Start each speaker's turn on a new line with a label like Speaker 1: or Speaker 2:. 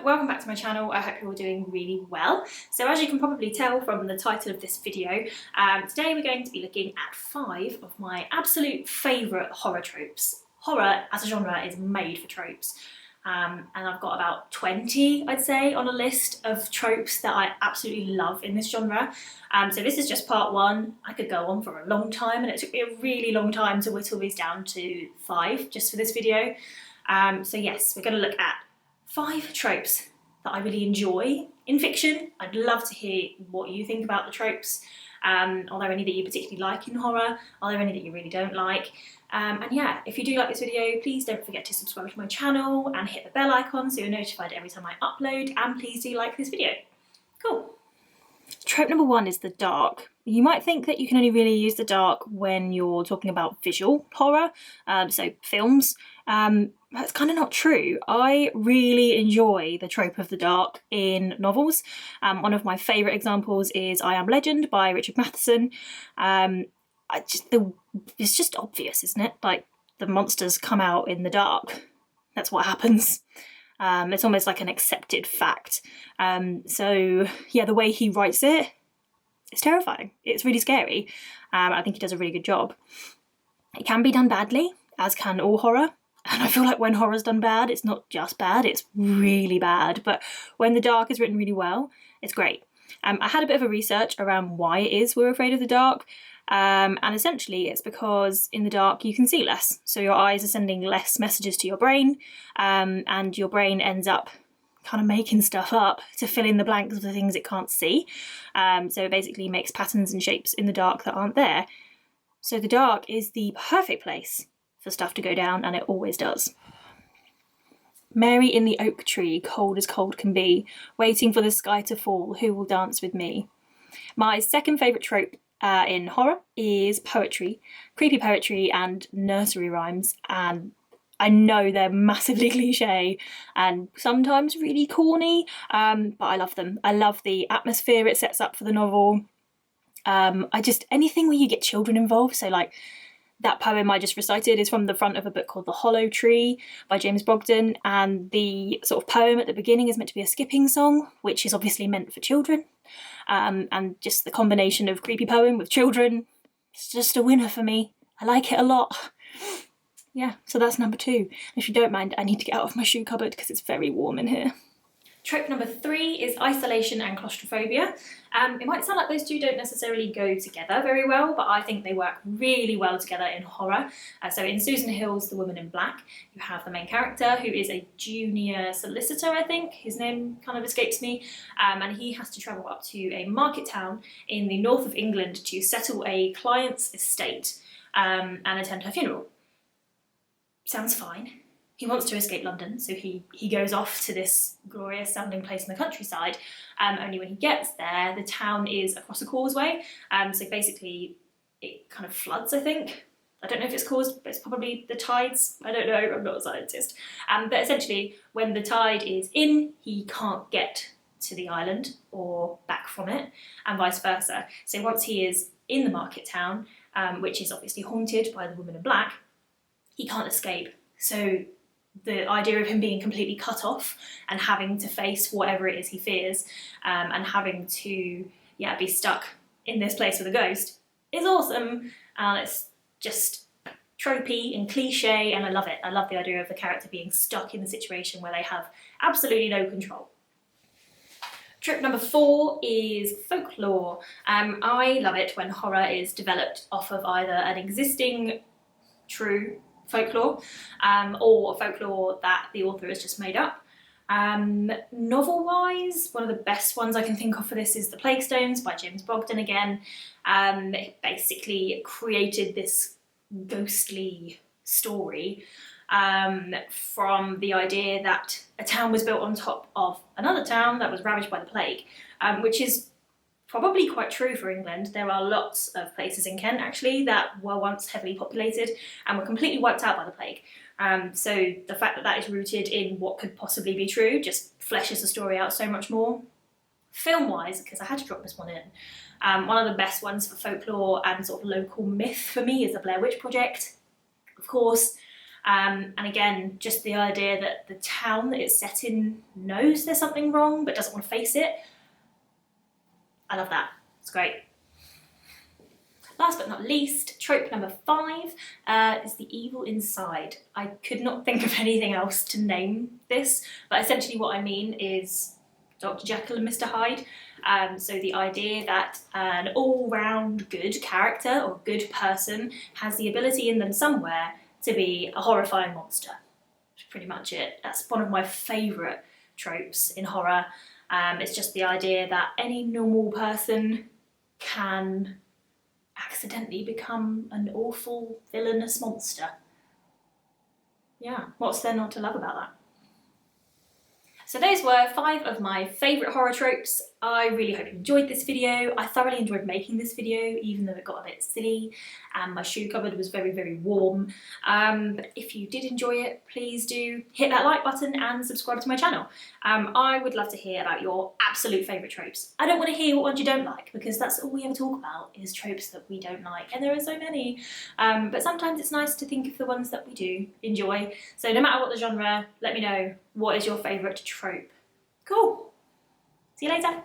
Speaker 1: welcome back to my channel. I hope you're all doing really well. So as you can probably tell from the title of this video, today we're going to be looking at 5 of my absolute favourite horror tropes. Horror as a genre is made for tropes. And I've got about 20, I'd say, on a list of tropes that I absolutely love in this genre. So this is just part 1. I could go on for a long time, and it took me a really long time to whittle these down to 5 just for this video. So yes, we're going to look at 5 tropes that I really enjoy in fiction. I'd love to hear what you think about the tropes. Are there any that you particularly like in horror? Are there any that you really don't like? And yeah, if you do like this video, please don't forget to subscribe to my channel and hit the bell icon so you're notified every time I upload, and please do like this video. Cool. Trope number 1 is the dark. You might think that you can only really use the dark when you're talking about visual horror, so films. That's kind of not true. I really enjoy the trope of the dark in novels. One of my favourite examples is I Am Legend by Richard Matheson. It's just obvious, isn't it? Like, the monsters come out in the dark. That's what happens. It's almost like an accepted fact. So yeah, the way he writes it, it's terrifying. It's really scary. I think he does a really good job. It can be done badly, as can all horror. And I feel like when horror's done bad, it's not just bad, it's really bad. But when the dark is written really well, it's great. I had a bit of a research around why it is we're afraid of the dark. And essentially it's because in the dark you can see less. So your eyes are sending less messages to your brain, and your brain ends up kind of making stuff up to fill in the blanks of the things it can't see. So it basically makes patterns and shapes in the dark that aren't there. So the dark is the perfect place for stuff to go down, and it always does. Mary in the oak tree, cold as cold can be, waiting for the sky to fall, who will dance with me? My second favourite trope in horror is poetry, creepy poetry and nursery rhymes, and I know they're massively cliche and sometimes really corny, but I love them. I love the atmosphere it sets up for the novel. Anything where you get children involved, so like that poem I just recited is from the front of a book called The Hollow Tree by James Bogden, and the sort of poem at the beginning is meant to be a skipping song, which is obviously meant for children. And just the combination of creepy poem with children, it's just a winner for me. I like it a lot. Yeah, so that's number 2. If you don't mind, I need to get out of my shoe cupboard because it's very warm in here. Trope number 3 is isolation and claustrophobia. It might sound like those two don't necessarily go together very well, but I think they work really well together in horror. So in Susan Hill's The Woman in Black, you have the main character who is a junior solicitor, I think. His name kind of escapes me. And he has to travel up to a market town in the north of England to settle a client's estate and attend her funeral. Sounds fine. He wants to escape London, so he goes off to this glorious sounding place in the countryside. Only when he gets there, the town is across a causeway, so basically it kind of floods, I think. I don't know if it's caused, but it's probably the tides. I don't know, I'm not a scientist. But essentially, when the tide is in, he can't get to the island or back from it, and vice versa. So once he is in the market town, which is obviously haunted by the Woman in Black, he can't escape. So the idea of him being completely cut off and having to face whatever it is he fears, and having to be stuck in this place with a ghost is awesome. It's just tropey and cliche, and I love it. I love the idea of the character being stuck in the situation where they have absolutely no control. Trope number 4 is folklore. I love it when horror is developed off of either an existing true folklore, or folklore that the author has just made up. Novel-wise, one of the best ones I can think of for this is The Plague Stones by James Bogden again. It basically created this ghostly story from the idea that a town was built on top of another town that was ravaged by the plague, which is probably quite true for England. There are lots of places in Kent actually that were once heavily populated and were completely wiped out by the plague. So the fact that that is rooted in what could possibly be true just fleshes the story out so much more. Film-wise, because I had to drop this one in, one of the best ones for folklore and sort of local myth for me is the Blair Witch Project, of course. And again, just the idea that the town that it's set in knows there's something wrong but doesn't want to face it. I love that. It's great. Last but not least, trope number 5 is the evil inside. I could not think of anything else to name this, but essentially what I mean is Dr. Jekyll and Mr. Hyde. So the idea that an all-round good character or good person has the ability in them somewhere to be a horrifying monster. That's pretty much it. That's one of my favourite tropes in horror. It's just the idea that any normal person can accidentally become an awful villainous monster. Yeah, what's there not to love about that? So those were 5 of my favourite horror tropes. I really hope you enjoyed this video. I thoroughly enjoyed making this video, even though it got a bit silly and my shoe cupboard was very, very warm. But if you did enjoy it, please do hit that like button and subscribe to my channel. I would love to hear about your absolute favourite tropes. I don't want to hear what ones you don't like, because that's all we ever talk about is tropes that we don't like, and there are so many. But sometimes it's nice to think of the ones that we do enjoy. So no matter what the genre, let me know, what is your favourite trope? Cool. See you later.